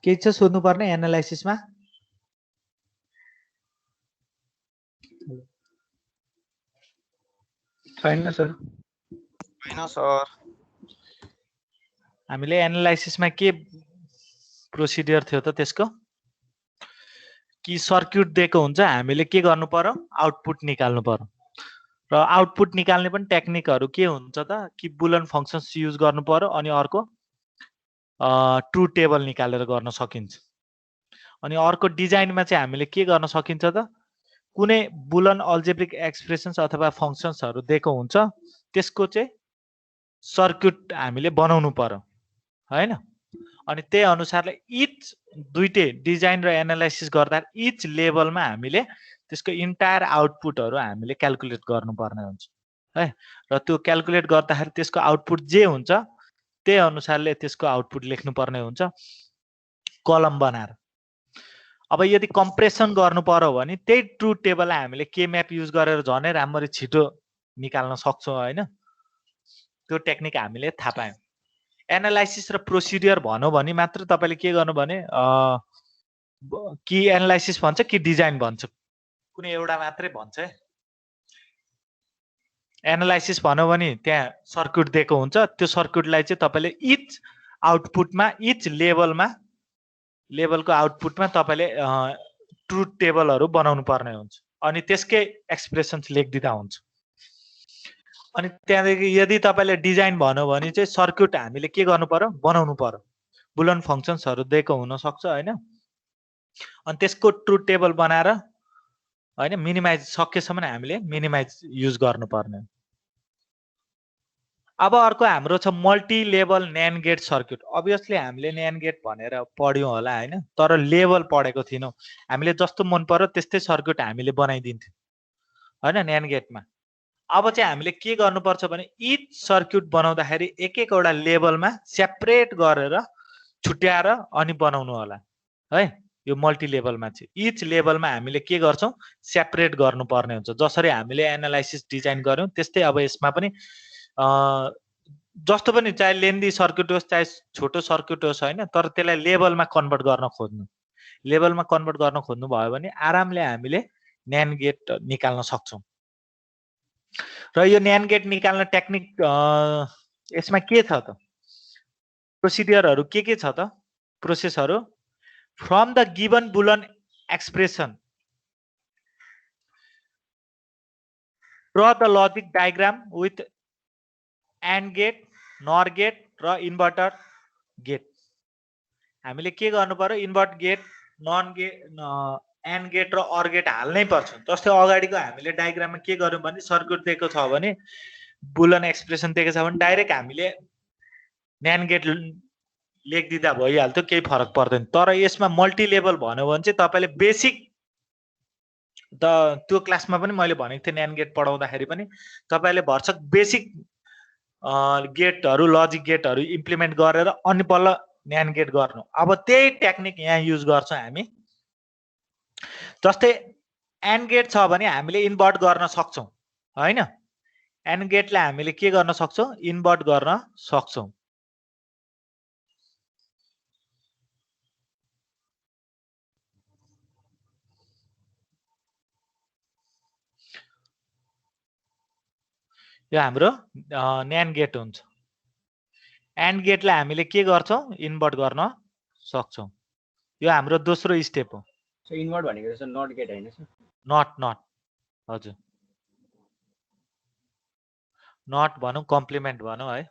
के छ सोध्नुपर्ने एनालाइसिसमा? छैन सर। छैन सर। हामीले एनालाइसिसमा के प्रोसिडियर थियो त त्यसको? कि सर्क्युट दिएको हुन्छ, हामीले के गर्नु पर्यो? आउटपुट निकाल्नु पर्यो। र आउटपुट निकाल्ने पनि टेक्निकहरू के हुन्छ त? कि बुलियन फङ्क्सन्स युज गर्नु पर्यो, अनि अर्को ट्रुथ टेबल निकालेर गर्न सकिन्छ। अनि अर्को डिजाइनमा चाहिँ हामीले के गर्न सकिन्छ त? कुनै बुलियन अल्जेब्रिक एक्सप्रेसन्स अथवा फङ्क्सन्सहरू दिएको हुन्छ, त्यसको चाहिँ सर्क्युट हामीले बनाउनु पर्यो हैन। अनि त्यही अनुसारले इच दुईटै डिजाइन र एनालाइसिस गर्दा इच लेभलमा हामीले त्यसको इन्टायर आउटपुटहरू हामीले क्याल्कुलेट गर्नुपर्ने हुन्छ है। र त्यो क्याल्कुलेट गर्दाखेरि त्यसको आउटपुट जे हुन्छ त्यही अनुसारले त्यसको आउटपुट लेख्नुपर्ने हुन्छ कलम बनाएर। अब यदि कम्प्रेसन गर्नु पर्यो भने त्यही ट्रुथ टेबललाई हामीले के म्याप युज गरेर झनै राम्ररी छिटो निकाल्न सक्छौँ हैन। त्यो टेक्निक हामीले थाहा पायौँ। एनालाइसिस र प्रोसिडियर भन्यो भने मात्र तपाईले के गर्नु भने कि एनालाइसिस भन्छ कि डिजाइन भन्छ, कुनै एउटा मात्रै भन्छ है। एनालाइसिस भन्यो भने त्यहाँ सर्क्युट दिएको हुन्छ, त्यो सर्क्युटलाई चाहिँ तपाईले इच आउटपुटमा इच लेभलको आउटपुटमा तपाईले ट्रुथ टेबलहरू बनाउनु पर्ने हुन्छ, अनि त्यसकै एक्सप्रेसन्स लेखिदिँदा हुन्छ। अनि त्यहाँदेखि यदि तपाईले डिजाइन भन्यो भने चाहिँ सर्क्युट हामीले के गर्नु पर्यो? बनाउनु पर्यो। बुलियन फङ्क्सन्सहरू दिएको हुन सक्छ हैन। अनि त्यसको ट्रुथ टेबल बनाएर हैन मिनिमाइज सकेसम्म हामीले मिनिमाइज युज गर्नुपर्ने। अब अर्को हाम्रो छ multi level न्यान्ड get circuit. Obviously हामीले न्यान्ड गेट भनेर पढ्यौँ होला हैन, तर लेभल पढेको थिएनौँ। हामीले जस्तो मन पर्यो त्यस्तै सर्क्युट हामीले बनाइदिन्थ्यौँ हैन न्यान्ड गेटमा। अब चाहिँ हामीले के गर्नुपर्छ भने इच सर्क्युट बनाउँदाखेरि एक एकवटा लेभलमा सेपरेट गरेर छुट्याएर अनि बनाउनु होला है। यो मल्टी लेभलमा चाहिँ इच लेभलमा हामीले के गर्छौं? सेपरेट गर्नुपर्ने हुन्छ। जसरी हामीले एनालाइसिस डिजाइन गर्यौं त्यस्तै अब यसमा पनि जस्तो पनि चाहे लेन्दी सर्क्युट होस् चाहे छोटो सर्क्युट होस् हैन, तर त्यसलाई लेभलमा कन्भर्ट गर्न खोज्नु। लेभलमा कन्भर्ट गर्न खोज्नु भयो भने आरामले हामीले न्यान्ड गेट निकाल्न सक्छौं। र यो न्यान्ड गेट निकाल्न टेक्निक यसमा के छ त? प्रोसिडियरहरू के छ त? प्रोसेसहरू from the given Boolean expression draw the logic diagram with and gate, nor gate र इन्भर्टर गेट। हामीले के गर्नु पर्यो? Invert gate, NAND gate, and gate र अर गेट हाल्नै पर्छ। जस्तै अगाडिको हामीले डायग्राममा के गर्यौं भने सर्क्युट दिएको छ भने बुलियन एक्सप्रेसन दिएको छ भने डाइरेक्ट हामीले न्यान्ड गेट लेखिदिँदा भइहाल्थ्यो, केही फरक पर्दैन। तर यसमा मल्टी लेभल भन्यो भने चाहिँ तपाईले बेसिक त्यो क्लासमा पनि मैले भनेको थिएँ न्यान्ड गेट पढाउँदाखेरि पनि तपाईले भर्सक बेसिक गेटहरू लजिक गेटहरू इम्प्लिमेन्ट गरेर अनि बल्ल न्यान्ड गेट गर्नु। अब त्यही टेक्निक यहाँ युज गर्छौं हामी। जस्तै एन्ड गेट छ भने हामीले इन्भर्ट गर्न सक्छौं हैन। एन्ड गेटलाई हामीले के गर्न सक्छौं? इन्भर्ट गर्न सक्छौं। यो हाम्रो न्यान्ड गेट हुन्छ। एन्ड गेटलाई हामीले के गर्छौं? इन्भर्ट गर्न सक्छौं। यो हाम्रो दोस्रो स्टेप हो। सो इन्भर्ट भनेको जस्तो नट गेट हैन सर? नट हजुर, नट भनौं कम्प्लिमेन्ट भनौं है।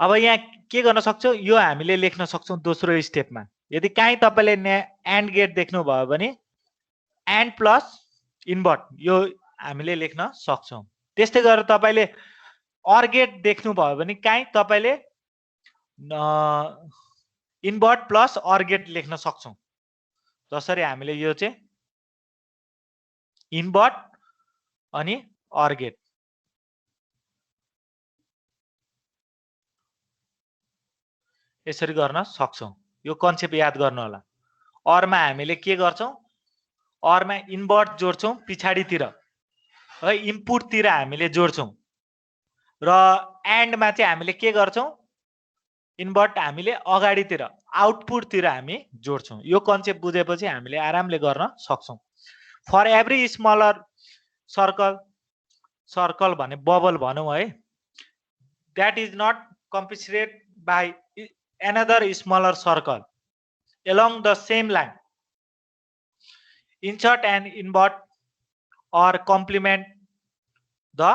अब यहाँ के गर्न सक्छौं? यो हामीले लेख्न सक्छौं दोस्रो स्टेपमा। यदि काहीँ तपाईले एन्ड गेट देख्नु भयो भने एन्ड प्लस इन्भर्ट यो हामीले लेख्न सक्छौं। त्यस्तै गरेर तपाईले अर गेट देख्नु भयो भने काहीँ तपाईले इन्भर्ट प्लस अर गेट लेख्न सक्छौं। जसरी हामीले यो चाहिँ इन्भर्ट अनि अर गेट यसरी गर्न सक्छौं। यो कन्सेप्ट याद गर्नु होला। अरमा हामीले के गर्छौं? अरमा इन्भर्ट जोड्छौं पिछाडीतिर है, इनपुटतिर हामीले जोड्छौं। र एन्डमा चाहिँ हामीले के गर्छौं? इन्भर्ट हामीले अगाडितिर आउटपुटतिर हामी जोड्छौँ। यो कन्सेप्ट बुझेपछि हामीले आरामले गर्न सक्छौँ। फर एभ्री स्मलर सर्कल भने बबल भनौँ है, that is not compensated by another smaller circle along the same line. Insert and invert or complement the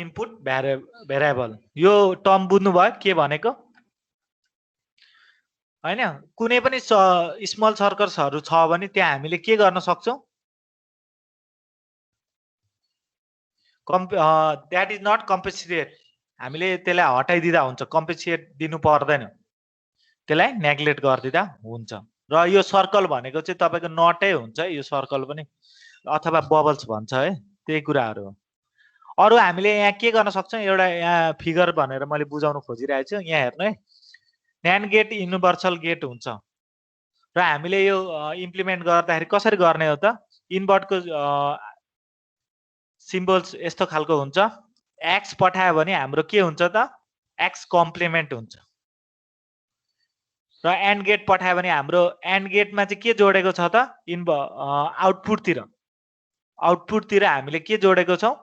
input variable. यो टर्म बुझ्नु भयो के भनेको हैन? कुनै पनि स्मल सर्कल्सहरु छ भने त्यहाँ हामीले के गर्न सक्छौं? that is not compensated. हामीले त्यसलाई हटाइदिदा हुन्छ, कम्पेन्सेट दिनु पर्दैन, त्यसलाई नेग्लेक्ट गरिदिदा हुन्छ। र यो सर्कल भनेको चाहिँ तपाईको नटै हुन्छ, यो सर्कल पनि अथवा बबल्स भन्छ है, त्यही कुराहरु हो। अरु हामीले यहाँ के गर्न सक्छौं? एउटा यहाँ फिगर भनेर मैले बुझाउन खोजिरहेको छु। यहाँ हेर्नु है, NAND गेट युनिभर्सल गेट हुन्छ र हामीले यो इम्प्लिमेन्ट गर्दाखेरि कसरी गर्ने हो त? इन्भर्टको सिम्बल्स यस्तो खालको हुन्छ। एक्स पठायो भने हाम्रो के हुन्छ त? एक्स कम्प्लिमेन्ट हुन्छ। र एन्ड गेट पठायो भने हाम्रो एन्ड गेटमा चाहिँ के जोडेको छ त? आउटपुटतिर हामीले के जोडेको छौं?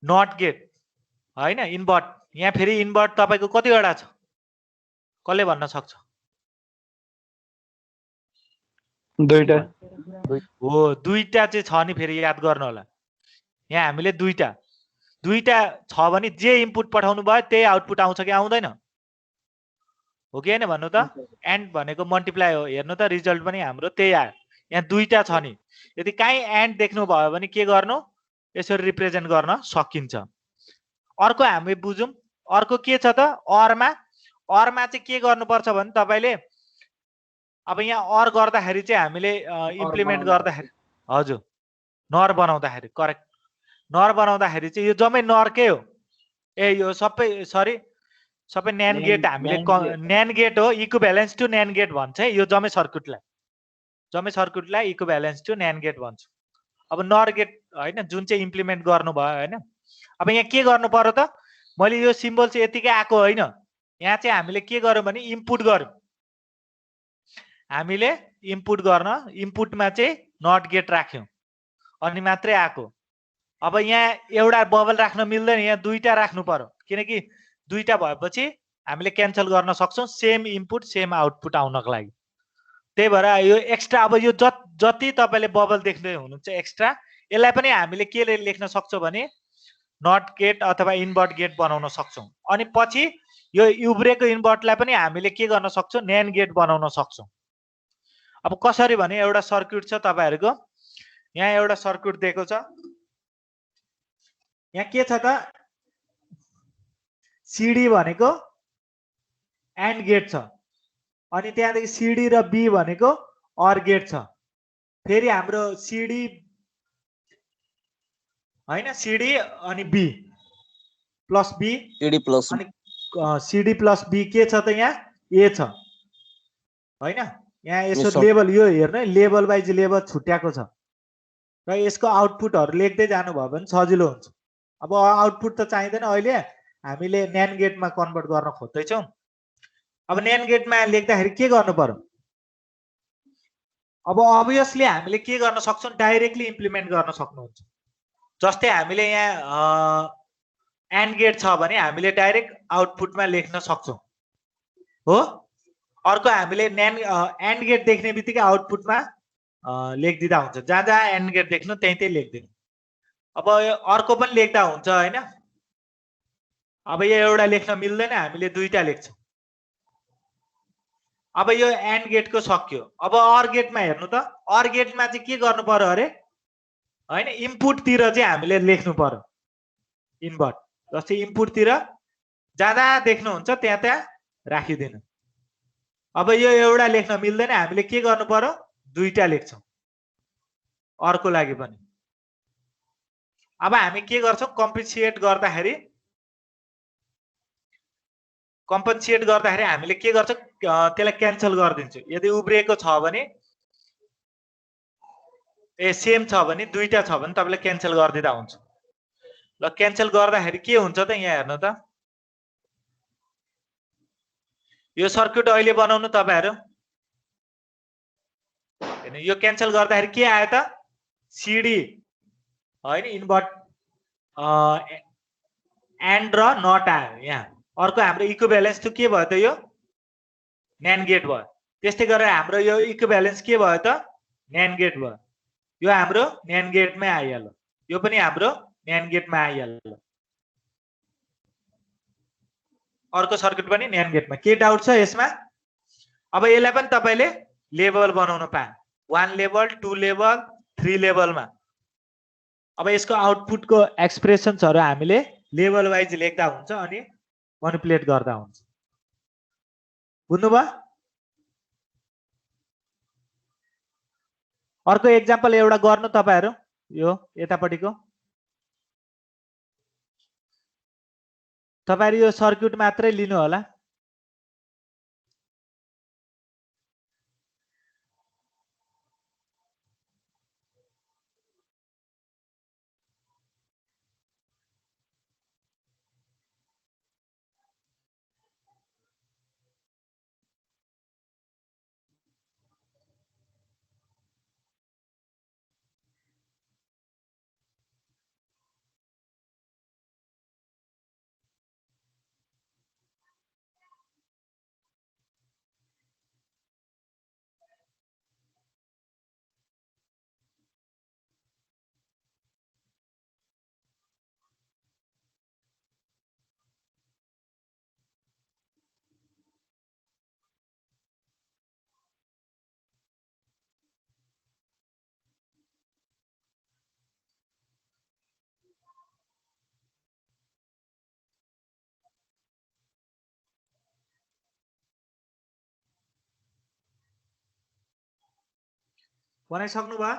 नट गेट हैन, इन्भर्ट। यहाँ फेरि इन्भर्ट तपाईको कतिवटा छ? कसले भन्न सक्छ? दुईटा हो, दुईटा चाहिँ छ नि, फेरि याद गर्नु होला। यहाँ हामीले दुईटा छ भने जे इनपुट पठाउनु भयो त्यही आउटपुट आउँछ कि आउँदैन? हो कि हैन भन्नु त? एन्ड भनेको मल्टिप्लाई हो। हेर्नु त, रिजल्ट पनि हाम्रो त्यही आयो। यहाँ दुईटा छ नि, यदि काहीँ एन्ड देख्नु भयो भने के गर्नु? यसरी रिप्रेजेन्ट गर्न सकिन्छ। अर्को हामी बुझौं, अर्को के छ त? अरमा चाहिँ के गर्नुपर्छ भने तपाईले अब यहाँ अर गर्दाखेरि चाहिँ हामीले इम्प्लिमेन्ट गर्दाखेरि, हजुर, नर बनाउँदाखेरि, करेक्ट, नर बनाउँदाखेरि चाहिँ यो जम्मै नरकै हो। यो सबै सबै NAND गेट हामीले NAND गेट हो, इक्विभ्यालेन्स टु NAND गेट भन्छ है। यो जम्मै सर्किटलाई इक्विभ्यालेन्स टु NAND गेट भन्छ। अब नर गेट हैन, जुन चाहिँ इम्प्लिमेन्ट गर्नु भयो हैन। अब यहाँ के गर्नु पर्यो त? मैले यो सिम्बल चाहिँ यतिकै आको हैन, यहाँ चाहिँ हामीले के गर्यौं भने इनपुट गर्यौं। हामीले इनपुट गर्न, इनपुटमा चाहिँ नट गेट राख्यौं अनि मात्रै आको। अब यहाँ एउटा बबल राख्न मिल्दैन, यहाँ दुईटा राख्नु पर्यो, किनकि दुईटा भएपछि हामीले क्यान्सल गर्न सक्छौं सेम इनपुट सेम आउटपुट आउनको लागि। त्यही भएर यो एक्स्ट्रा, अब यो जति तपाईले बबल देख्दै हुनुहुन्छ एक्स्ट्रा, यसलाई पनि हामीले के लेख्न सक्छौं भने नट गेट अथवा इन्भर्ट गेट बनाउन सक्छौं। अनि पछि यो उब्रेको इन्भर्टलाई पनि हामीले के गर्न सक्छौं? NAND गेट बनाउन सक्छौं। अब कसरी भने, एउटा सर्किट छ तपाईहरुको, यहाँ एउटा सर्किट दिएको छ। यहाँ के छ त? CD भनेको एन्ड गेट छ, अनि त्यहाँदेखि CD र B भनेको OR गेट छ। फेरि हाम्रो CD हैन, CD अनि B प्लस B, अनि CD प्लस B के छ त? यहाँ A छ हैन। यहाँ यसो लेभल, यो हेर्नु, लेभल वाइज लेभल छुट्याएको छ र यसको आउटपुटहरु लेख्दै जानु भयो भने सजिलो हुन्छ। अब आउटपुट त चाहिँदैन, अहिले हामीले NAND गेटमा कन्भर्ट गर्न खोज्दै छौं। अब NAND गेटमा लेख्दाखेरि के गर्नु पर्यो? अब अभियसली हामीले के गर्न सक्छौं? डाइरेक्टली इम्प्लिमेन्ट गर्न सक्नुहुन्छ। जस्तै हामीले यहाँ एन्ड गेट छ भने हामीले डाइरेक्ट आउटपुटमा लेख्न सक्छौं हो। अर्को हामीले एन्ड गेट देख्ने बित्तिकै आउटपुटमा लेखिदिँदा हुन्छ। जहाँ जहाँ एन्ड गेट देख्नु त्यही लेखिदिनु। अब अर्को पनि लेख्दा हुन्छ हैन। अब यो एउटा लेख्न मिल्दैन, हामीले दुईटा लेख्छौं। अब यो एन्ड गेटको सक्यो। अब OR गेटमा हेर्नु त, OR गेटमा चाहिँ के गर्नु पर्यो अरे हैन? इनपुटतिर चाहिँ हामीले लेख्नु पर्यो इन्भर्ट। जस्तै इनपुटतिर जहाँ जहाँ देख्नुहुन्छ त्यहाँ त्यहाँ राखिदिनु। अब यो एउटा लेख्न मिल्दैन, हामीले के गर्नु पर्यो? दुईटा लेख्छौं अर्को लागि पनि। अब हामी के गर्छौं? कम्पेन्सेट गर्दाखेरि हामीले के गर्छौं? त्यसलाई क्यान्सल गरिदिन्छौं। यदि उब्रिएको छ भने, सेम छ भने, दुईटा छ भने तपाईले क्यान्सल गरिदिँदा हुन्छ। ल क्यान्सल गर्दाखेरि के हुन्छ त? यहाँ हेर्नु त, यो सर्किट अहिले बनाउनु तपाईहरु हैन यो क्यान्सल गर्दाखेरि के आयो त सिडी हैन इन्भर्ट एन्ड र नट आयो यहाँ अर्को हाम्रो इक्विभ्यालेन्स त के भयो त यो न्यान्ड गेट भयो त्यस्तै गरेर हाम्रो यो इक्विभ्यालेन्स के भयो त न्यान्ड गेट भयो यो हाम्रो न्यान्ड गेटमै आइहाल्यो यो पनि हाम्रो न्यान्ड गेटमा आइहाल्यो अर्को सर्किट पनि न्यान्ड गेटमा के डाउट छ यसमा अब यसलाई पनि तपाईले लेभल बनाउन पाए 1 लेभल 2 लेभल 3 लेभलमा अब यसको आउटपुटको एक्सप्रेसन्सहरु हामीले लेभल वाइज लेख्दा हुन्छ अनि म्यानिपुलेट गर्दा हुन्छ बुझ्नुभयो अर्को एक्जाम्पल एउटा गर्नु तपाईहरु यो यतापटिको तपाईहरु यो सर्किट मात्रै लिनु होला बनाइसक्नु भयो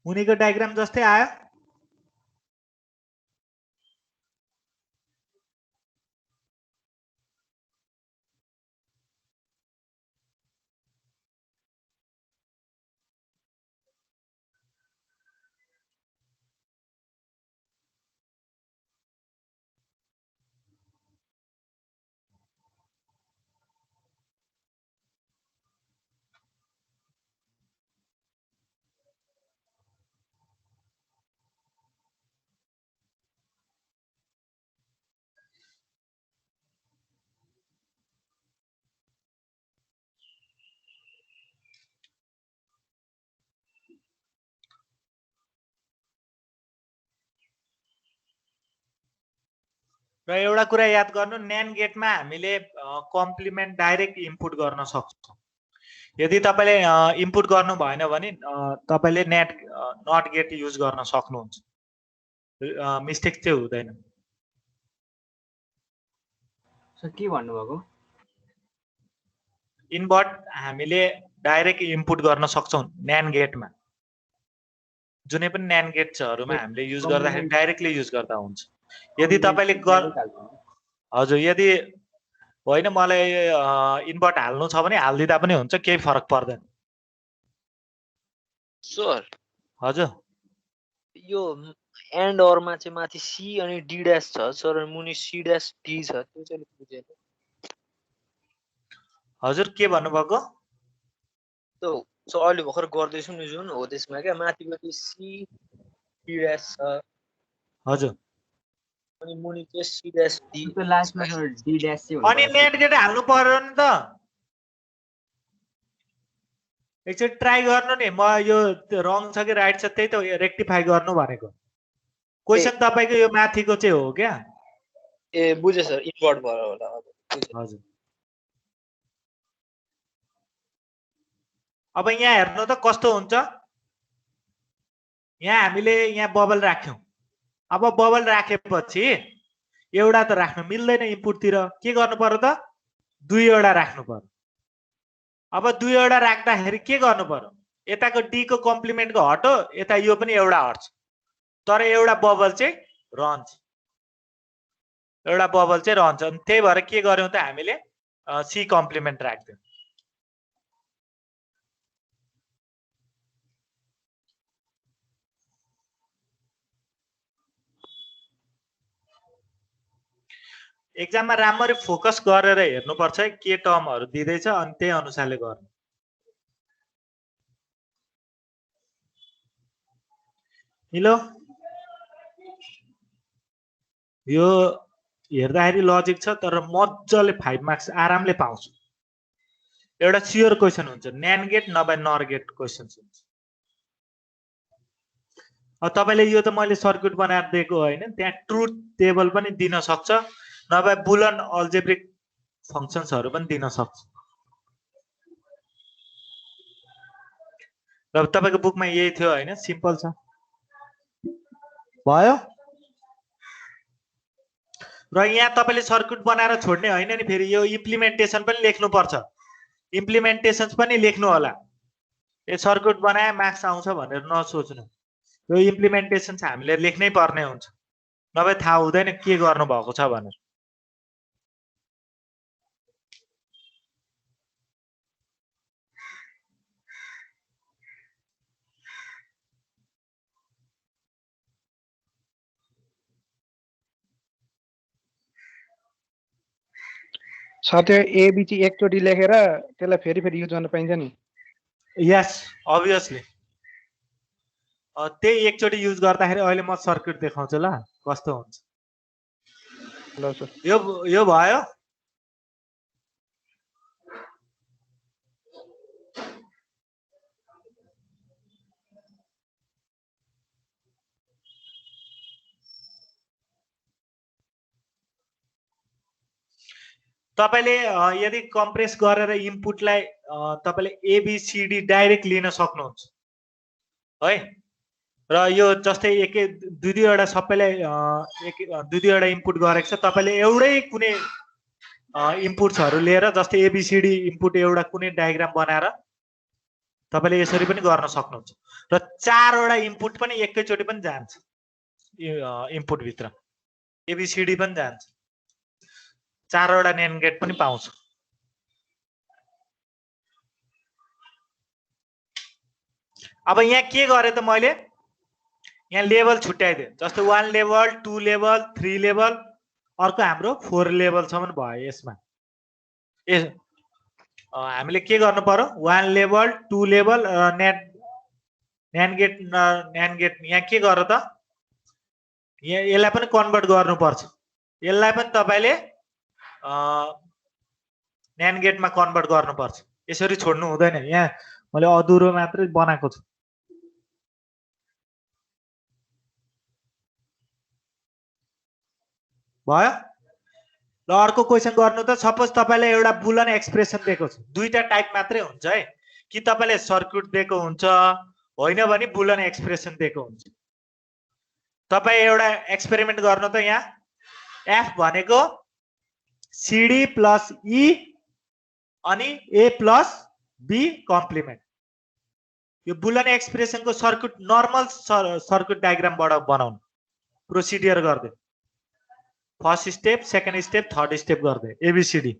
मुनिको डायग्राम जस्तै आयो र एउटा कुरा याद गर्नु, न्यान्ड गेटमा हामीले कम्प्लिमेन्ट डाइरेक्ट इनपुट गर्न सक्छौँ। यदि तपाईँले इनपुट गर्नु भएन भने तपाईँले नट गेट युज गर्न सक्नुहुन्छ, मिस्टेक चाहिँ हुँदैन। सर के भन्नुभएको? इन्भर्ट हामीले डाइरेक्ट इनपुट गर्न सक्छौँ न्यान्ड गेटमा, जुनै पनि न्यान्ड गेट्सहरुमा हामीले युज गर्दाखेरि डाइरेक्टली युज गर्दा हुन्छ। यदि तपाईँले हजुर यदि होइन मलाई इन्भर्ट हाल्नु छ भने हालिदिँदा पनि हुन्छ, केही फरक पर्दैन। सर हजुर यो एन्ड अरमा चाहिँ माथि सी अनि डी ड्यास छ सर, मुनि सी ड्यास डी छ, त्यो चाहिँ बुझेन। हजुर के भन्नुभएको? त्यो सर अहिले भर्खर गर्दैछु नि जुन हो त्यसमा क्या, माथिपट्टि सी डी ड्यास छ हजुर अनि मुनि चाहिँ सी ड्यास डी। त्यो लास्टमा सर डी ड्यास चाहिँ अनि नेट गेट हाल्नु पर्यो नि त। एकचोटि ट्राई गर्नु नि, म यो रङ छ कि राइट छ त्यही त रेक्टिफाई गर्नु भनेको। क्वेसन तपाईको यो माथिको चाहिँ हो क्या? ए बुझे सर, इन्भर्ट भयो होला। हजुर अब यहाँ हेर्नु त कस्तो हुन्छ। यहाँ हामीले यहाँ बबल राख्यौं। अब बबल राखेपछि एउटा त राख्नु मिल्दैन, इनपुटतिर के गर्नु पर्यो त? दुईवटा राख्नु पर्यो। अब दुईवटा राख्दाखेरि के गर्नु पर्यो? यताको डी को कम्प्लिमेन्टको हटो, यता यो पनि एउटा हट्छ, तर एउटा बबल चाहिँ रहन्छ। एउटा बबल चाहिँ रहन्छ। अनि त्यही भएर के गर्यौं त हामीले सी कम्प्लिमेन्ट राख्दियौं। एक्जाममा राम्ररी फोकस गरेर हेर्नुपर्छ है, के टर्महरु दिदैछ अनि त्यही अनुसारले गर्नु। हिलो यो हेर्दाखेरि लजिक छ, तर मज्जाले 5 मार्क्स आरामले पाउँछु। एउटा स्योर क्वेशन हुन्छ, न्यान्ड गेट नभए नर गेट क्वेशन हुन्छ। अब तपाईले यो त मैले सर्किट बनाएर दिएको हैन, त्यहाँ ट्रुथ टेबल पनि दिन सक्छ, नभए बुलन अल्जेब्रिक फंक्शन्सहरु पनि दिन सक्छ। र तपाईको बुकमा यही थियो हैन, सिम्पल छ। भयो? र यहाँ तपाईले सर्किट बनाएर छोड्ने हैन नि, फेरि यो इम्प्लिमेन्टेसन पनि लेख्नु पर्छ। इम्प्लिमेन्टेसन्स पनि लेख्नु होला। यो सर्किट बनाए मार्क्स आउँछ भनेर नसोच्नु। यो इम्प्लिमेन्टेसन्स हामीले लेख्नै पर्ने हुन्छ, नभए थाहा हुँदैन के गर्नु भएको छ भनेर। सर त्यो एबी चाहिँ एकचोटि लेखेर त्यसलाई फेरि फेरि युज गर्न पाइन्छ नि? यस अभियसली। त्यही एकचोटि युज गर्दाखेरि अहिले म सर्किट देखाउँछु ल कस्तो हुन्छ। ल सर यो भयो। तपाईले यदि कम्प्रेस गरेर इनपुटलाई तपाईले एबीसीडी डाइरेक्ट लिन सक्नुहुन्छ है। र यो जस्तै एकै दुई दुईवटा सबैलाई दुई दुईवटा इनपुट गरेको छ, तपाईले एउटै कुनै इनपुट्सहरु लिएर जस्तै एबीसीडी इनपुट एउटा कुनै डायग्राम बनाएर तपाईले यसरी पनि गर्न सक्नुहुन्छ। र चारवटा इनपुट पनि एकैचोटि पनि जान्छ इनपुट भित्र, एबीसीडी पनि जान्छ, चारवटा न्यान्ड गेट पनि पाउँछ। अब यहाँ के गरे त मैले, यहाँ लेभल छुट्याइदिए, जस्तै 1 लेभल 2 लेभल 3 लेभल, अर्को हाम्रो 4 लेभलसम्म भयो। यसमा हामीले के गर्नु पर्यो, 1 लेभल 2 लेभल न्यान्ड गेट यहाँ के गर त, यहाँ यसलाई पनि कन्भर्ट गर्नुपर्छ। यसलाई पनि तपाईले न्यान्ड गेटमा कन्भर्ट गर्नुपर्छ, यसरी छोड्नु हुँदैन। यहाँ मैले अधुरो मात्रै बनाएको छु। भयो? ल अर्को क्वेसन गर्नु त सपोज तपाईलाई एउटा बुलन एक्सप्रेसन दिएको छ दुईटा टाइप मात्रै हुन्छ है कि तपाईले सर्किट दिएको हुन्छ होइन भने बुलन एक्सप्रेसन दिएको हुन्छ तपाई एउटा एक्सपेरिमेन्ट गर्नु त यहाँ f भनेको cd प्लस e अनि a प्लस b कम्प्लिमेन्ट यो बुलन एक्सप्रेसनको सर्किट नर्मल सर्किट डायग्रामबाट बनाउनु प्रोसिडियर गर्दै first step second step third step गर्दै एबीसीडी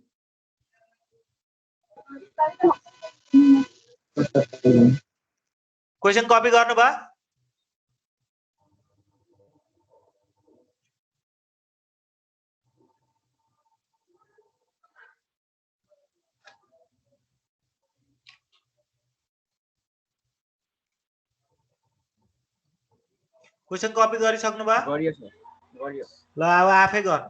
क्वेसन कपी गर्नु भयो क्वेसन कपी गरिसक्नु भयो गरियो सर गरियो ल अब आफै गर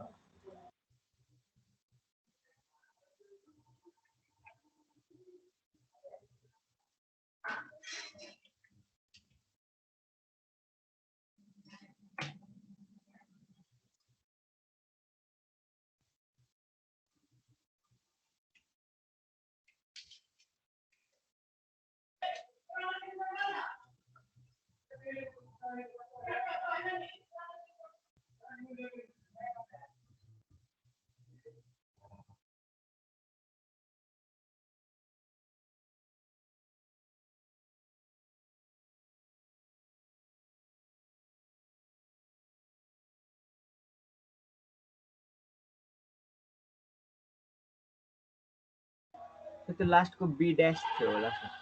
त्यो लास्टको बी ड्यास थियो होला सर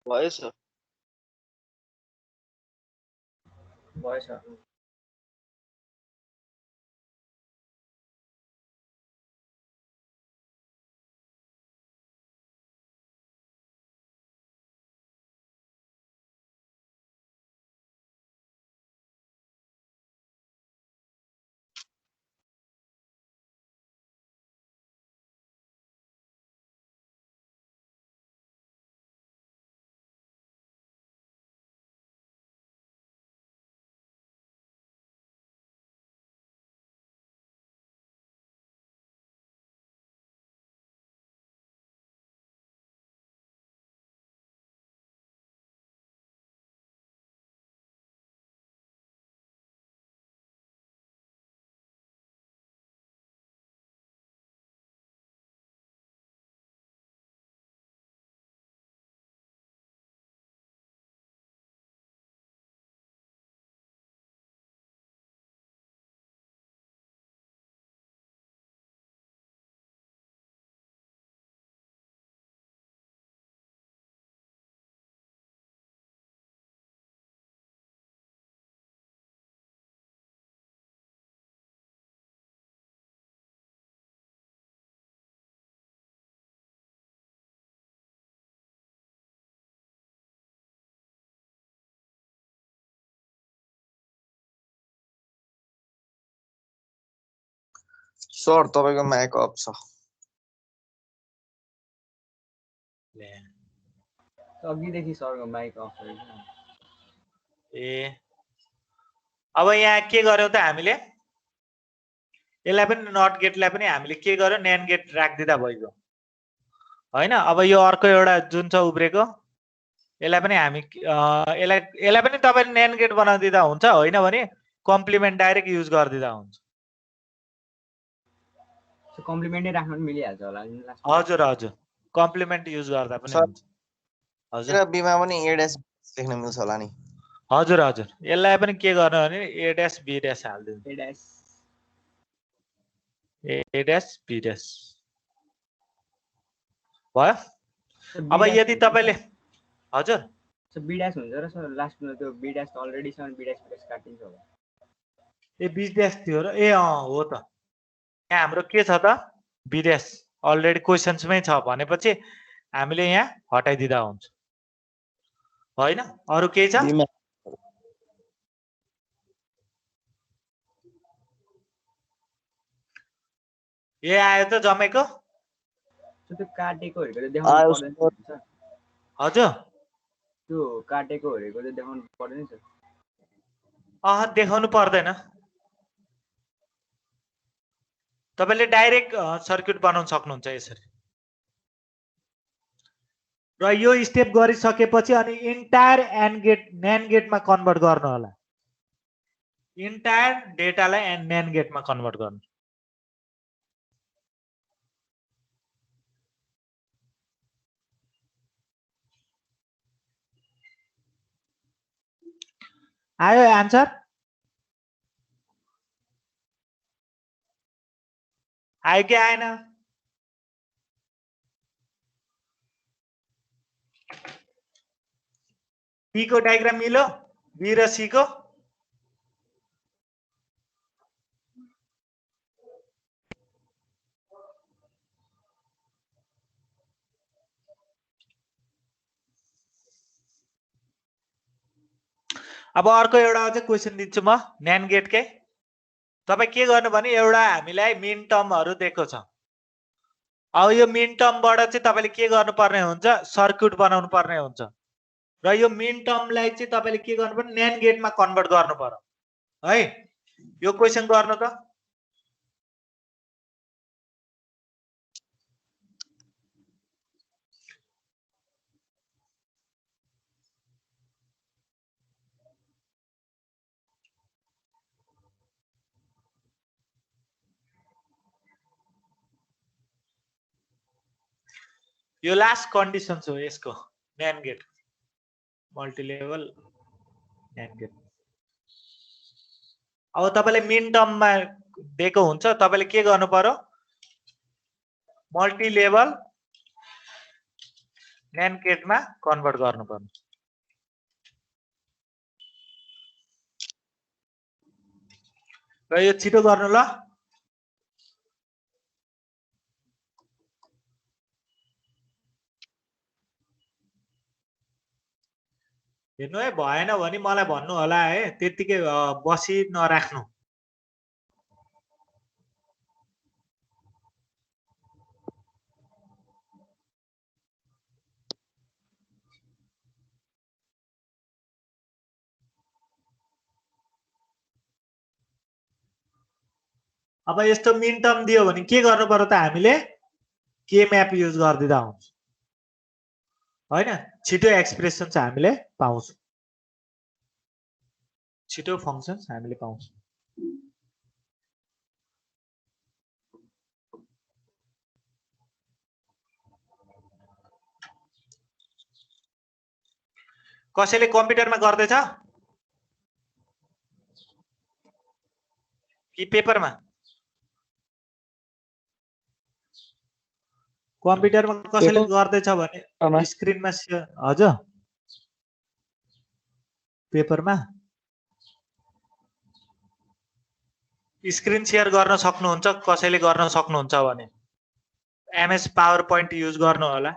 भएछ भयो सर सर तपाईँको माइक अफ छ। अघिदेखि सरको माइक अफ रहेछ। ए अब यहाँ के गर्यौं त हामीले यसलाई पनि नट गेटलाई पनि हामीले के गर्यो न्यान्ड गेट राखिदिँदा भइगयो हैन। अब यो अर्को एउटा जुन छ उब्रेको यसलाई पनि हामी यसलाई पनि तपाईले न्यान्ड गेट बनाइदिँदा हुन्छ होइन भने कम्प्लिमेन्ट डाइरेक्ट युज गरिदिँदा हुन्छ। कम्प्लिमेन्टै राख्न पनि मिलिहाल्छ होला नि लास्टमा। हजुर हजुर कम्प्लिमेन्ट युज गर्दा पनि सर, हुन्छ। हजुर र बीमा पनि ए ड्यास लेख्न मिल्छ होला नि। हजुर हजुर यसलाई पनि के गर्नु भने ए ड्यास बी ड्यास हाल्दिनु। A dash A dash B dash भयो। सर, अब बी ड्यास यदि हुन्छ तपाईले सर। हजुर सर बी ड्यास हुन्छ र सर लास्टमा त्यो बी ड्यास त अलरेडी छ अनि बी ड्यास काटिन्छ होला। ए बी ड्यास थियो र ए हो त यहाँ हाम्रो के छ त बी ड्यास अलरेडी क्वेसन्समै छ भनेपछि हामीले यहाँ हटाइदिँदा हुन्छ होइन। अरु केही छ? बीमा ए आयो त जमेको? त्यो काटेकोहरुको चाहिँ देखाउनु पर्दैन सर। हजुर त्यो काटेकोहरुको चाहिँ देखाउनु पर्दैन सर। देखाउनु पर्दैन। तपाईले डाइरेक्ट सर्किट बनाउन सक्नुहुन्छ यसरी। र यो स्टेप गरिसकेपछि अनि इन्टायर एन्ड गेट न्यान्ड गेटमा कन्भर्ट गर्नु होला। इन्टायर डेटालाई न्यान्ड गेटमा कन्भर्ट गर्नु। आयो आन्सर? आयो कि आएन? पी को डायग्राम मिलो बी र सी को? अब अर्को एउटा अझै क्वेसन दिन्छु म न्यान्ड गेटकै। तपाई के गर्नु भने एउटा हामीलाई मिन टर्महरु दिएको छ। अब यो मिन टर्मबाट चाहिँ तपाईले के गर्नुपर्ने हुन्छ सर्किट बनाउनु पर्ने हुन्छ। र यो मिन टर्मलाई चाहिँ तपाईले के गर्नु पर्ने न्यान्ड गेटमा कन्भर्ट गर्नु पर्यो है। यो क्वेसन गर्नु त। यो लास्ट कन्डिसन हो यसको न्यान्ड गेट मल्टिलेभल न्यान्ड गेट। अब तपाईले मिन टर्ममा दिएको हुन्छ तपाईले के गर्नु पर्यो मल्टिलेभल न्यान्ड गेटमा कन्भर्ट गर्नु पर्यो। र यो छिटो गर्नु ल। हेर्नु है भएन भने मलाई भन्नु होला है त्यतिकै बसी नराख्नु। अब यस्तो मिन टर्म दियो भने के गर्नु पर्यो त हामीले के म्याप युज गर्दिदा हुन्छ हैन। छिटो एक्सप्रेसन्स हामीले पाउँछौं। छिटो फंक्सन्स हामीले पाउँछौं। कसैले कम्प्युटरमा गर्दैछ कि पेपरमा? कम्प्युटरमा कसैले गर्दैछ भने स्क्रिनमा हजुर पेपरमा स्क्रिन शेयर गर्न सक्नुहुन्छ कसैले गर्न सक्नुहुन्छ भने एमएस पावर पोइन्ट युज गर्नु होला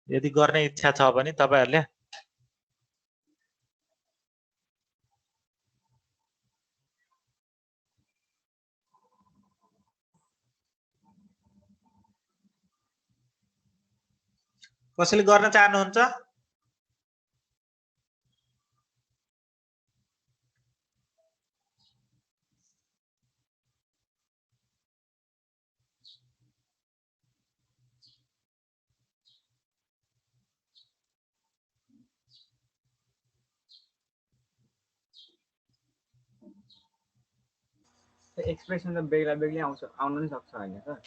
यदि गर्ने इच्छा छ भने तपाईहरुले। कसैले गर्न चाहनुहुन्छ? एक्सप्रेसन त बेग्ला बेग्लै आउँछ, आउन नि सक्छ होइन सर?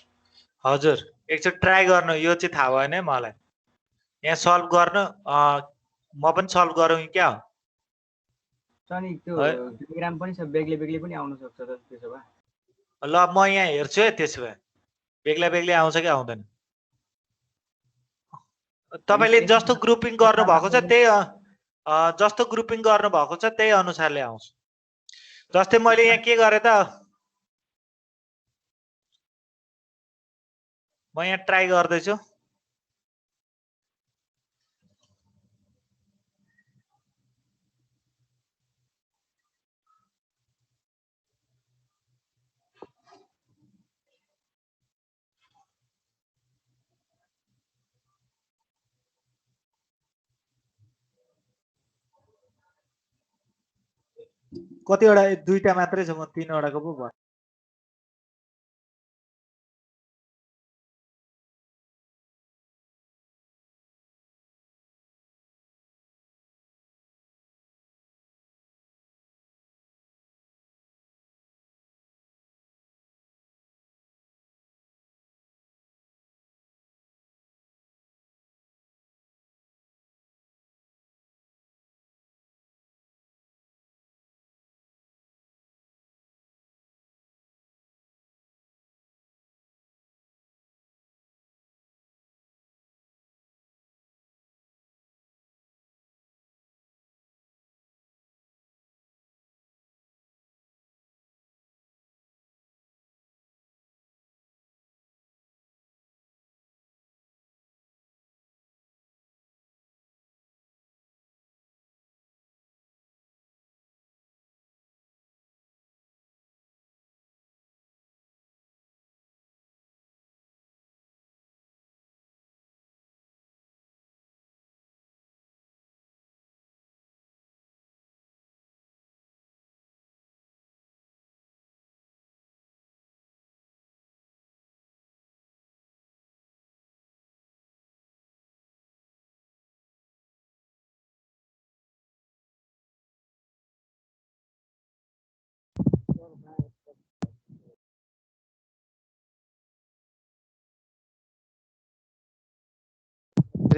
हजुर, एकचोटि ट्राई गर्नु, यो चाहिँ थाहा भएन है मलाई। यहाँ सल्भ गर्नु, म पनि सल्भ गरौँ कि क्या हो? सर नि त्यो है। डायग्राम पनि छ, बेग्लै बेग्लै पनि आउन सक्छ त त्यसो भए। ल म यहाँ हेर्छु है त्यसो भए, बेग्ला बेग्लै आउँछ कि आउँदैन। तपाईँले जस्तो ग्रुपिङ गर्नुभएको छ त्यही जस्तो ग्रुपिङ गर्नुभएको छ त्यही अनुसारले आउँछ। जस्तै मैले यहाँ के गरेँ त, म यहाँ ट्राई गर्दैछु। कतिवटा? दुईटा मात्रै छ, म तीनवटाको पो भयो।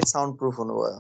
साउन्ड प्रुफ हुनुभयो।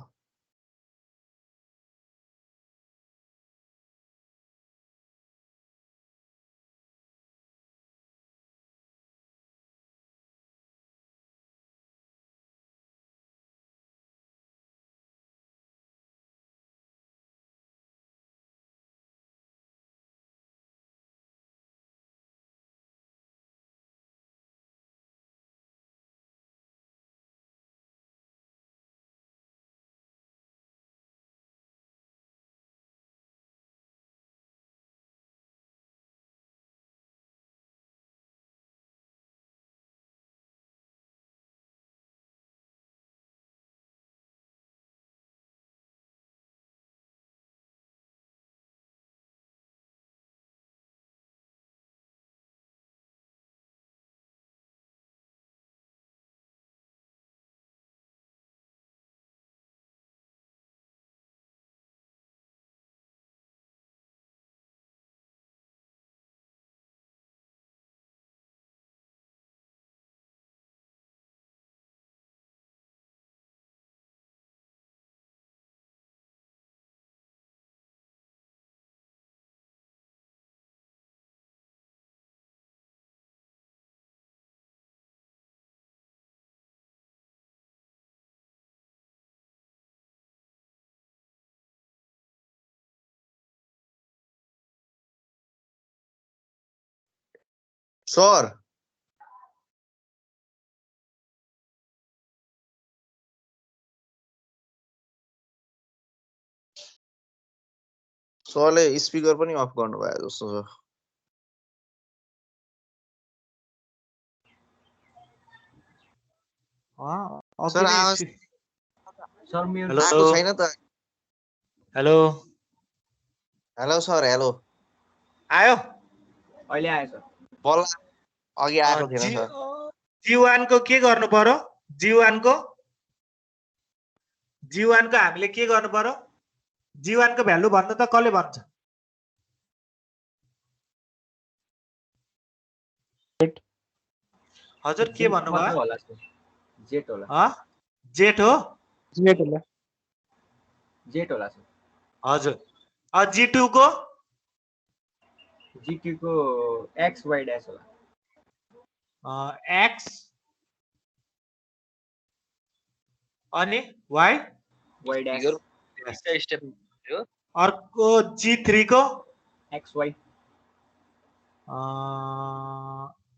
सर सरले स्पिकर पनि अफ गर्नुभयो जस्तो छ। अघि सर नै आवाज सर मेरो हेलो आएको छैन त हेलो हेलो सर हेलो आयो अहिले आयो सर बल्ल अघि आएको थिएन सर जीवान को के गर्नु पर्यो जीवान को हामीले के गर्नु पर्यो जीवानको भ्यालु भन्नु त कसले भन्छ हजुर के भन्नुभयो होला सर जेट होला अ? जेठ हो जेट होला जेट होला सर हजुर जी2 को जीटी को एक्स वाई ड्यास होला एक्स अनि वाई वाई ड्यास यस्तो स्टेप हो अर्को जी3 को X Y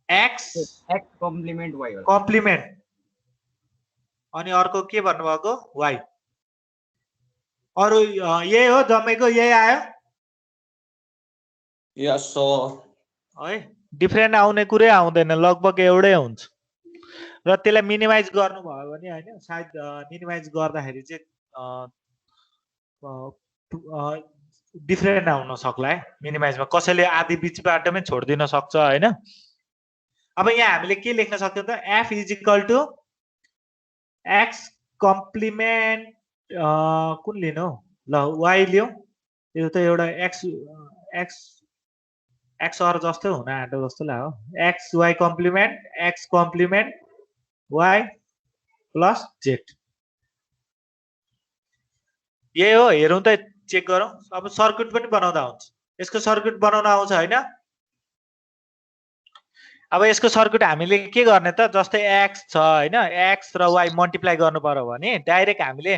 X X complement Y होला कम्प्लिमेन्ट अनि अर्को के भन्नुभएको वाई अरु यही हो जम्मैको यही आयो यस सर है डिफ्रेन्ट आउने कुरै आउँदैन लगभग एउटै हुन्छ र त्यसलाई मिनिमाइज गर्नुभयो भने होइन सायद मिनिमाइज गर्दाखेरि चाहिँ डिफ्रेन्ट आउन सक्ला है मिनिमाइजमा कसैले आधी बिचबाटमै छोडिदिन सक्छ होइन अब यहाँ हामीले के लेख्न सक्छौँ त F is equal to X complement कुन लिनु हौ ल वाइ लिउँ यो त एउटा एक्स एक्स एक्स अर जस्तै हुन आँटो जस्तो लाग्यो X Y complement Y plus Z यही हो हेरौँ त चेक गरौँ अब सर्किट पनि बनाउँदा हुन्छ यसको सर्किट बनाउन आउँछ होइन अब यसको सर्किट हामीले के गर्ने त जस्तै एक्स छ होइन एक्स र वाइ मल्टिप्लाई गर्नु पर्यो भने डाइरेक्ट हामीले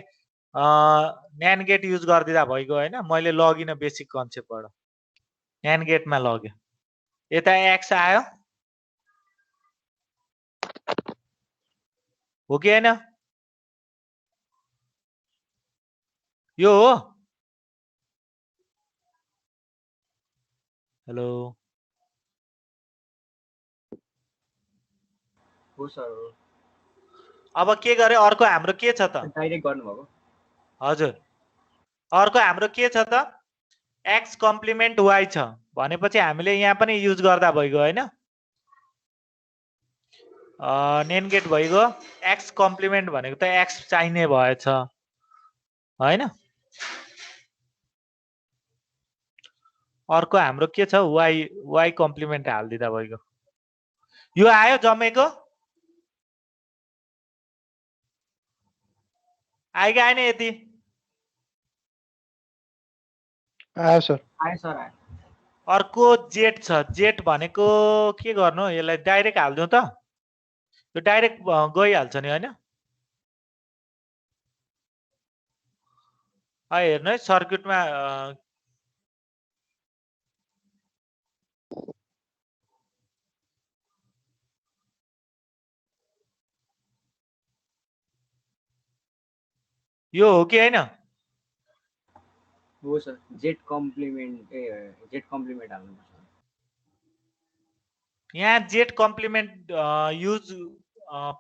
न्यान गेट युज गरिदिँदा भइगयो होइन मैले लगिनँ बेसिक कन्सेप्टबाट न्यान गेटमा लग्यो यता एक्स आयो हो कि होइन यो हो हेलो हो सर हो अब के गरे अर्को हाम्रो के छ त डाइरेक्ट गर्नुभएको हजुर अर्को हाम्रो के छ त एक्स कम्प्लिमेन्ट वाइ छ भनेपछि हामीले यहाँ पनि युज गर्दा भइगयो होइन नेन गेट भइगयो एक्स कम्प्लिमेन्ट भनेको त एक्स चाहिने भएछ होइन अर्को हाम्रो के छ वाइ कम्प्लिमेन्ट हालिदिँदा भइगयो यो आयो जम्मेको आयो कि आएन यति आयो सर आयो सर आयो अर्को जेट छ जेट भनेको के गर्नु यसलाई डाइरेक्ट हालिदिउँ त यो डाइरेक्ट गइहाल्छ नि होइन हेर्नु है सर्किटमा यो हो कि होइन हो सर जेट कम्प्लिमेन्ट हाल्नुपर्छ यहाँ जेट कम्प्लिमेन्ट युज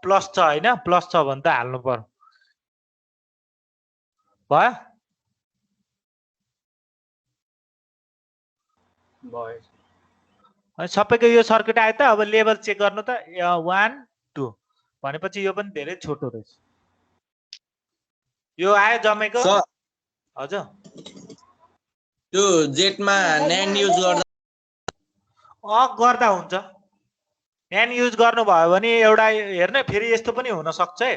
प्लस छ होइन प्लस छ भने त हाल्नु पर्यो भयो भयो अनि सबैको यो सर्किट आयो त अब लेभल चेक गर्नु त 1 2 भनेपछि यो पनि धेरै छोटो रहेछ यो आयो जमेको सर हजुर त्यो जेटमा न्यान युज गर्दा गर्दा हुन्छ न्यान युज गर्नुभयो भने एउटा हेर्नु फेरि यस्तो पनि हुन सक्छ है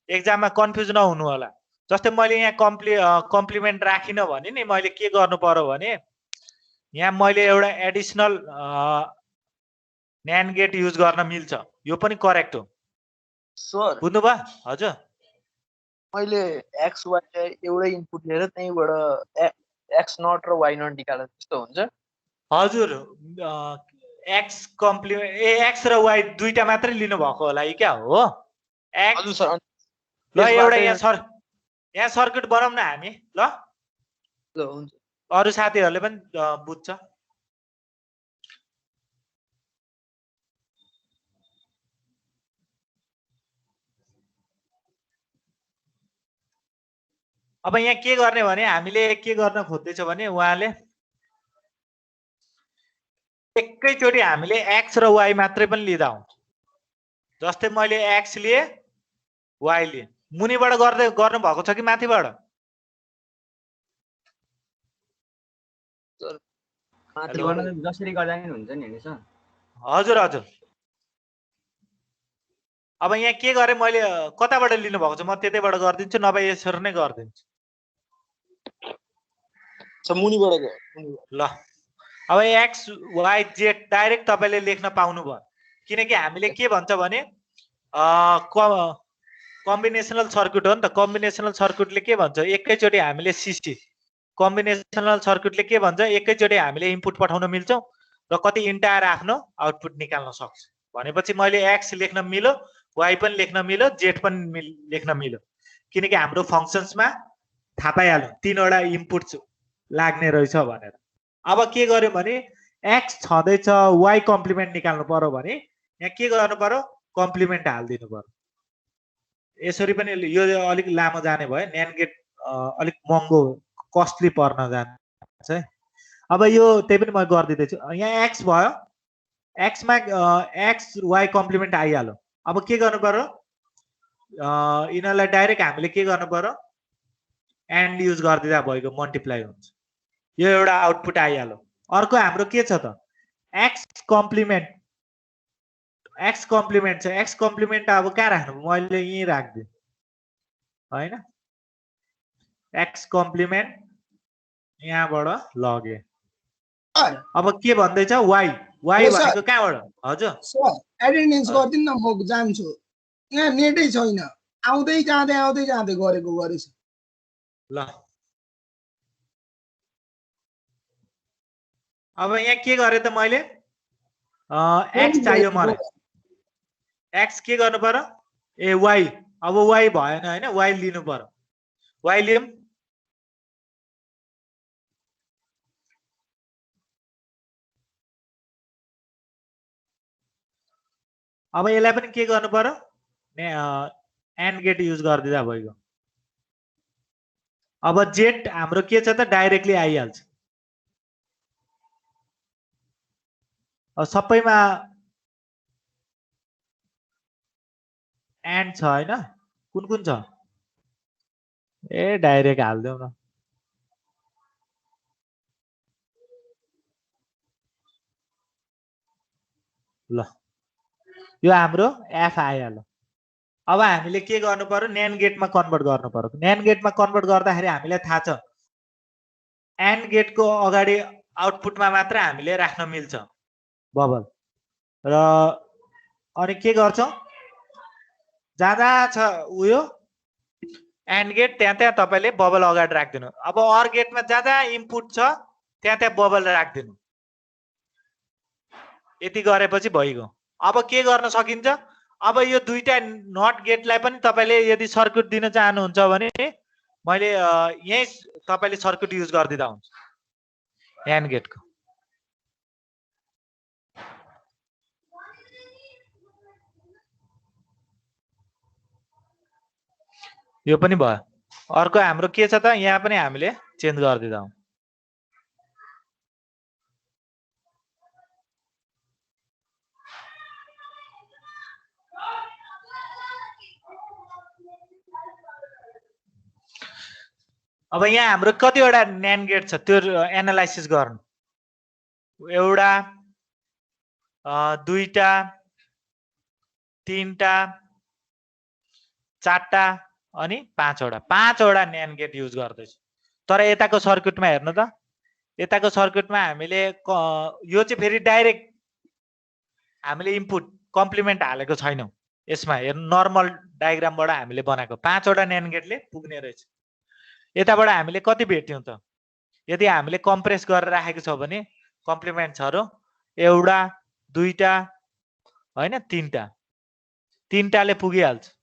एक्जाममा कन्फ्युज नहुनु होला जस्तै मैले यहाँ कम्प्लिमेन्ट राखिनँ भने नि मैले के गर्नु पर्यो भने यहाँ मैले एउटा एडिसनल न्यान गेट युज गर्न मिल्छ यो पनि करेक्ट हो सर बुझ्नुभयो हजुर मैले एक्स वाइ एउटै इनपुट लिएर त्यहीँबाट एक्स नट र वाइ नट निकालेर त्यस्तो हुन्छ हजुर एक्स कम्प्लिमेन्ट एक्स र वाइ दुईटा मात्रै लिनु भएको होला यी क्या हो एक्स हजुर सर ल एउटा यहाँ सर्किट बनाउँ न हामी ल ल हुन्छ अरू साथीहरूले पनि बुझ्छ अब यहाँ के गर्ने भने हामीले के गर्न खोज्दैछ भने उहाँले एकैचोटि हामीले x र y मात्रै पनि लिँदा हुन्छ। जस्तै मैले x लिए y लिए, मुनिबाट गर्नु भएको छ कि माथिबाट? जसरी गर्दा पनि हुन्छ नि सर। हजुर हजुर। अब यहाँ के गरे मैले कताबाट लिनु भएको छ म त्यतैबाट गरिदिन्छु, नभए यसरी नै गरिदिन्छु। ल अब x y z डाइरेक्ट तपाईले लेख्न पाउनु भयो, किनकि हामीले के भन्छ भने कम्बिनेसनल सर्किट हो नि त। कम्बिनेसनल सर्किटले के भन्छ, एकैचोटि हामीले सिसी कम्बिनेसनल सर्किटले के भन्छ, एकैचोटि हामीले इनपुट पठाउन मिल्छ र कति इन्टायर आफ्नो आउटपुट निकाल्न सक्छ। भनेपछि मैले x लेख्न मिल्यो, y पनि लेख्न मिल्यो, z पनि लेख्न मिल्यो, किनकि हाम्रो फंक्सन्समा थाहा पाइहाल्यो तीनवटा इनपुट लाग्ने रहेछ भनेर। अब के गर्यो भने x छँदैछ, y कम्प्लिमेन्ट निकाल्नु पर्यो भने यहाँ के गर्नु पर्यो, कम्प्लिमेन्ट हाल्दिनु पर्यो। यसरी पनि यो अलिक लामो जाने भयो, न्यान्ड गेट अलिक महँगो कस्टली पर्न जान्छ है। अब यो त्यही पनि म गरिदिँदैछु। यहाँ x भयो, x मा x y कम्प्लिमेन्ट आइहाल्यो। अब के गर्नु पर्यो, यिनीहरूलाई डाइरेक्ट हामीले के गर्नु पर्यो, एन्ड युज गरिदिँदा भएको मल्टिप्लाई हुन्छ, यो एउटा आउटपुट आइहाल्यो। अर्को हाम्रो के छ त, x कम्प्लिमेन्ट छ। x कम्प्लिमेन्ट अब कहाँ राख्नु, मैले यहीँ राख्दिएँ हैन, x कम्प्लिमेन्ट यहाँबाट लगे। अब के भन्दैछ, y भनेको कहाँबाट? हजुर सर एटेन्डेन्स गर्दिन न, म जान्छु, यहाँ नेटै छैन, आउँदै जाँदै गरेको गरेछ। ल अब यहाँ के गरे त मैले, x चाहियो मलाई, x के गर्नु पर्यो, ए y। अब y भएन हैन, y लिनु पर्यो, y लियौं। अब यसलाई पनि के गर्नु पर्यो, एन्ड गेट युज गरिदिँदा भइगयो। अब z हाम्रो के छ त, डाइरेक्टली आइहाल्छ। सबैमा एन्ड छ हैन, कुन कुन छ, ए डाइरेक्ट हाल्दिउँ न। ल यो हाम्रो एफ आइहाल्यो। अब हामीले के गर्नु पर्यो, न्यान्ड गेटमा कन्भर्ट गर्नु पर्यो। न्यान्ड गेटमा कन्भर्ट गर्दाखेरि हामीलाई थाहा छ एन्ड गेटको अगाडि आउटपुटमा मात्र हामीले राख्न मिल्छ बबल, र अनि के गर्छौं, जहाँ छ उयो एन्ड गेट त्यहाँ तपाईले बबल अगाडि राख्दिनु। अब अर गेटमा जहाँ इनपुट छ त्यहाँ बबल राख्दिनु। यति गरेपछि भइगयो। अब के गर्न सकिन्छ, अब यो दुईटा नट गेटलाई पनि तपाईले यदि सर्किट दिन चाहनुहुन्छ भने मैले यही तपाईले सर्किट युज गर्दिदा हुन्छ एन्ड गेटको। यो पनि भयो। अर्को हाम्रो के छ त, यहाँ पनि हामीले चेन्ज गरिदिदा हुन्छ। अब यहाँ हाम्रो कतिवटा न्यान्ड गेट छ त्यो एनालाइसिस गर्नु, एउटा दुईटा तीनटा चारटा अनि पाँचवटा न्यान्ड गेट युज गर्दैछ। तर यताको सर्किटमा हेर्नु त, यताको सर्किटमा हामीले यो चाहिँ फेरि डाइरेक्ट हामीले इनपुट कम्प्लिमेन्ट हालेको छैनौं। यसमा हेर्नु नर्मल डायग्रामबाट हामीले बनाएको 5वटा न्यान्ड गेटले पुग्ने रहेछ। यताबाट हामीले कति भेट्यौं त, यदि हामीले कम्प्रेस गरेर राखेको छ भने कम्प्लिमेन्ट्सहरु एउटा दुईटा हैन तीनटाले पुगिहाल्छ।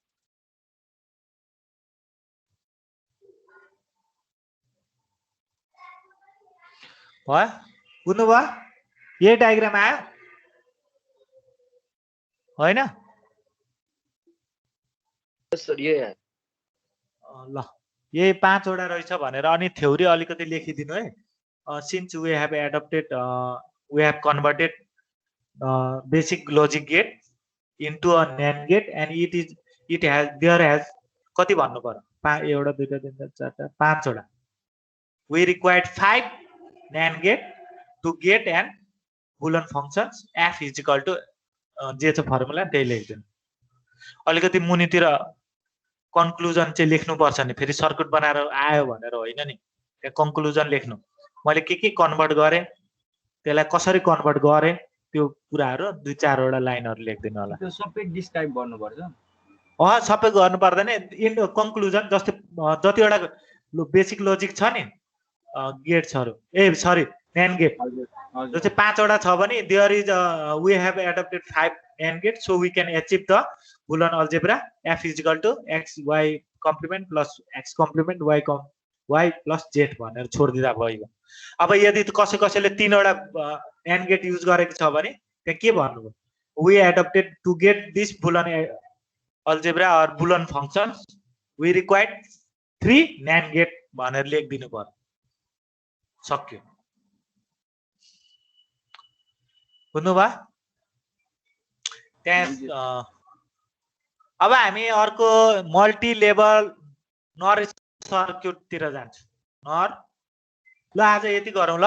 भयो, बुझ्नु भयो? यही डायग्राम आयो हैन? ल यही 5 वटा रहेछ भनेर अनि थ्योरी अलिकति लेखिदिनु है since we have adapted we have converted basic logic gate into a NAND gate and it has there has कति भन्नु पर्यो एउटा दुईटा तिनवटा चारवटा 5 वटा we required 5 NAND gate to get and Boolean functions f is equal to जे छ फर्मुला त्यही लेख्दिनु अलिकति मुनितिर कन्क्लुजन चाहिँ लेख्नुपर्छ नि फेरि सर्किट बनाएर आयो भनेर होइन नि त्यहाँ कन्क्लुजन लेख्नु मैले के कन्भर्ट गरेँ त्यसलाई कसरी कन्भर्ट गरेँ त्यो कुराहरू 2-4 वटा लाइनहरु लेख्दिनु होला त्यो सबै डिस्क्राइब गर्नुपर्छ सबै गर्नु पर्दैन इन कन्क्लुजन जस्तै जतिवटा बेसिक लजिक छ नि गेट्सहरु सरी NAND गेट जो चाहिँ 5 वटा छ भने there is we have adapted 5 NAND gate so we can achieve the Boolean algebra f is equal to x y complement plus x complement y plus z भनेर छोड्दिदा भयो अब यदि कसैले 3 वटा NAND गेट युज गरेको छ भने त्यहाँ के भन्नु we adapted to gate this Boolean algebra or Boolean functions we required 3 NAND gate भनेर लेखिदिनु पर्यो सक्यो बुझ्नुभयो त्यहाँ अब हामी अर्को मल्टी लेभल नर सर्क्युट तिर जान्छौँ नर ल आज यति गरौँ ल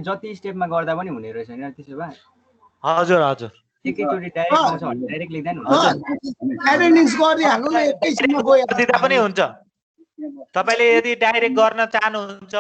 जति स्टेपमा गर्दा पनि हुने रहेछ नि त्यसो भए हजुर हजुर एकैचोटी डाइरेक्ट आउँछ भने डाइरेक्ट लेख्दा नि हुन्छ एटेन्डेन्स गरिहाल्नु न एकैछिनमा गयो दिँदा पनि हुन्छ तपाईले यदि डाइरेक्ट गर्न चाहनुहुन्छ